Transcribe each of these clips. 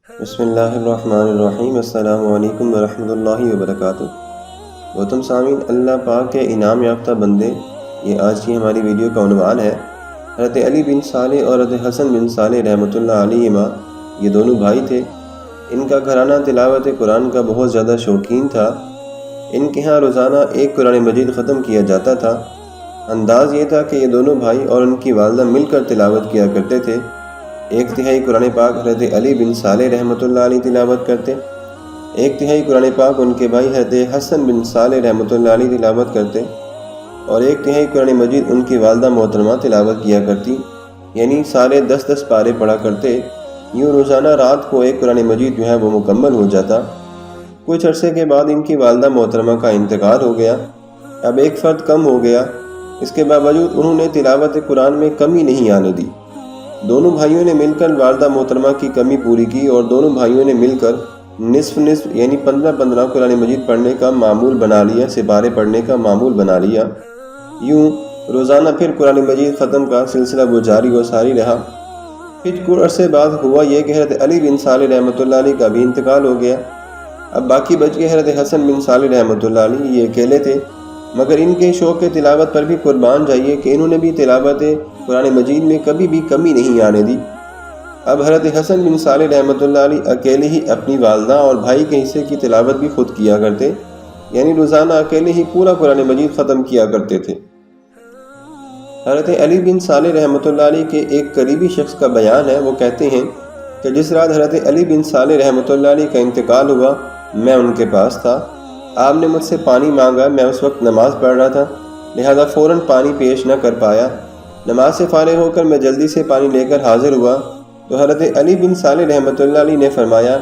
بسم اللہ الرحمن الرحیم۔ السلام علیکم ورحمۃ اللہ وبرکاتہ۔ محترم سامعین، اللہ پاک کے انعام یافتہ بندے، یہ آج کی ہماری ویڈیو کا عنوان ہے۔ حضرت علی بن صالح اور حضرت حسن بن صالح رحمۃ اللہ علیہما یہ دونوں بھائی تھے۔ ان کا گھرانہ تلاوت قرآن کا بہت زیادہ شوقین تھا۔ ان کے ہاں روزانہ ایک قرآن مجید ختم کیا جاتا تھا۔ انداز یہ تھا کہ یہ دونوں بھائی اور ان کی والدہ مل کر تلاوت کیا کرتے تھے۔ ایک تہائی قرآن پاک حضرت علی بن صالح رحمۃ اللہ علیہ تلاوت کرتے، ایک تہائی قرآن پاک ان کے بھائی حضرت حسن بن صالح رحمۃ اللہ علیہ تلاوت کرتے، اور ایک تہائی قرآن مجید ان کی والدہ محترمہ تلاوت کیا کرتی، یعنی سارے 10 پارے پڑھا کرتے۔ یوں روزانہ رات کو ایک قرآن مجید جو ہے وہ مکمل ہو جاتا۔ کچھ عرصے کے بعد ان کی والدہ محترمہ کا انتقال ہو گیا۔ اب ایک فرد کم ہو گیا، اس کے باوجود انہوں نے تلاوت قرآن میں کمی نہیں آنے دی۔ دونوں بھائیوں نے مل کر والدہ محترمہ کی کمی پوری کی، اور دونوں بھائیوں نے مل کر نصف یعنی 15 قرآن مجید پڑھنے کا معمول بنا لیا، سپارے پڑھنے کا معمول بنا لیا۔ یوں روزانہ پھر قرآن مجید ختم کا سلسلہ وہ جاری و ساری رہا۔ پھر کچھ عرصے بعد ہوا یہ کہ حضرت علی بن صالح رحمۃ اللہ علیہ کا بھی انتقال ہو گیا۔ اب باقی بچ گئے حضرت حسن بن صالح رحمۃ اللہ علیہ۔ یہ اکیلے تھے، مگر ان کے شوق تلاوت پر بھی قربان جائیے کہ انہوں نے بھی تلاوت قرآن مجید میں کبھی بھی کمی نہیں آنے دی۔ اب حضرت حسن بن صالح رحمۃ اللہ علیہ اکیلے ہی اپنی والدہ اور بھائی کے حصے کی تلاوت بھی خود کیا کرتے، یعنی روزانہ اکیلے ہی پورا قرآن مجید ختم کیا کرتے تھے۔ حضرت علی بن صالح رحمۃ اللہ علیہ کے ایک قریبی شخص کا بیان ہے، وہ کہتے ہیں کہ جس رات حضرت علی بن صالح رحمۃ اللہ علیہ کا انتقال ہوا، میں ان کے پاس تھا۔ آپ نے مجھ سے پانی مانگا، میں اس وقت نماز پڑھ رہا تھا، لہذا فوراً پانی پیش نہ کر پایا۔ نماز سے فارغ ہو کر میں جلدی سے پانی لے کر حاضر ہوا تو حضرت علی بن صالح رحمۃ اللہ علیہ نے فرمایا،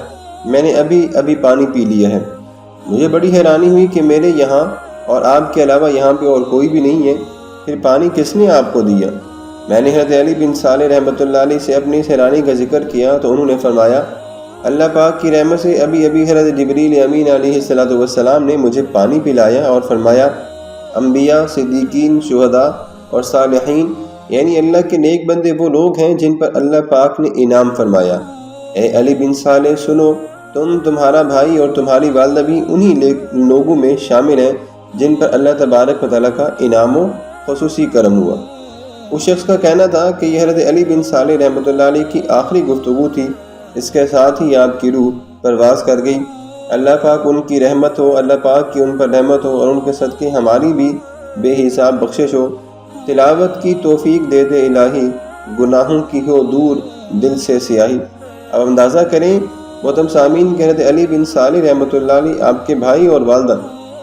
میں نے ابھی پانی پی لیا ہے۔ مجھے بڑی حیرانی ہوئی کہ میرے یہاں اور آپ کے علاوہ یہاں پہ اور کوئی بھی نہیں ہے، پھر پانی کس نے آپ کو دیا؟ میں نے حضرت علی بن صالح رحمۃ اللہ علیہ سے اپنی اس حیرانی کا ذکر کیا تو انہوں نے فرمایا، اللہ پاک کی رحمت سے ابھی حضرت جبریل امین علیہ السلام نے مجھے پانی پلایا اور فرمایا، انبیاء، صدیقین، شہداء اور صالحین، یعنی اللہ کے نیک بندے وہ لوگ ہیں جن پر اللہ پاک نے انعام فرمایا۔ اے علی بن صالح سنو، تمہارا بھائی اور تمہاری والدہ بھی انہی لوگوں میں شامل ہیں جن پر اللہ تبارک و تعالیٰ کا انعام و خصوصی کرم ہوا۔ اس شخص کا کہنا تھا کہ یہ حضرت علی بن صالح رحمۃ اللہ علیہ کی آخری گفتگو تھی۔ اس کے ساتھ ہی آپ کی روح پرواز کر گئی۔ اللہ پاک ان کی رحمت ہو، اللہ پاک کی ان پر رحمت ہو، اور ان کے صدقے ہماری بھی بے حساب بخشش ہو۔ تلاوت کی توفیق دے دے الہی، گناہوں کی ہو دور دل سے سیاہی۔ اب اندازہ کریں محترم سامعین کہ حضرت علی بن صالح رحمۃ اللہ علیہ آپ کے بھائی اور والدہ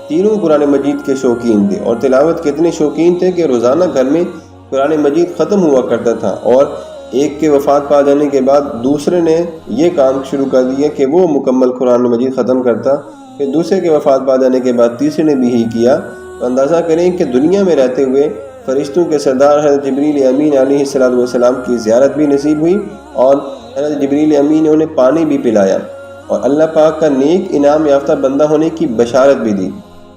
تینوں قرآن مجید کے شوقین تھے، اور تلاوت کے اتنے شوقین تھے کہ روزانہ گھر میں قرآن مجید ختم ہوا کرتا تھا، اور ایک کے وفات پا جانے کے بعد دوسرے نے یہ کام شروع کر دیا کہ وہ مکمل قرآن مجید ختم کرتا، پھر دوسرے کے وفات پا جانے کے بعد تیسرے نے بھی یہی کیا۔ تو اندازہ کریں کہ دنیا میں رہتے ہوئے فرشتوں کے سردار حضرت جبریل امین علیہ السلام کی زیارت بھی نصیب ہوئی، اور حضرت جبریل امین نے انہیں پانی بھی پلایا، اور اللہ پاک کا نیک انعام یافتہ بندہ ہونے کی بشارت بھی دی۔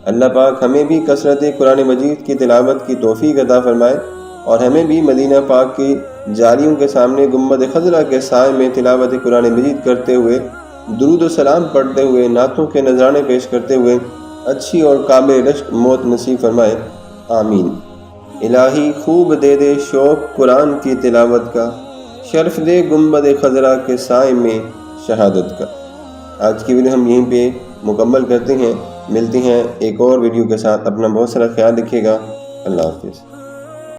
اللہ پاک ہمیں بھی کثرت قرآن مجید کی تلاوت کی توفیق عطا فرمائے، اور ہمیں بھی مدینہ پاک کی جاریوں کے سامنے گنبد خضرا کے سائے میں تلاوت قرآن مجید کرتے ہوئے، درود و سلام پڑھتے ہوئے، نعتوں کے نذرانے پیش کرتے ہوئے اچھی اور قابل رشک موت نصیب فرمائے، آمین۔ الہی خوب دے دے شوق قرآن کی تلاوت کا، شرف دے گنبد خضرا کے سائے میں شہادت کا۔ آج کی ویڈیو ہم یہیں پہ مکمل کرتے ہیں، ملتے ہیں ایک اور ویڈیو کے ساتھ۔ اپنا بہت سارا خیال رکھیے گا۔ اللہ حافظ۔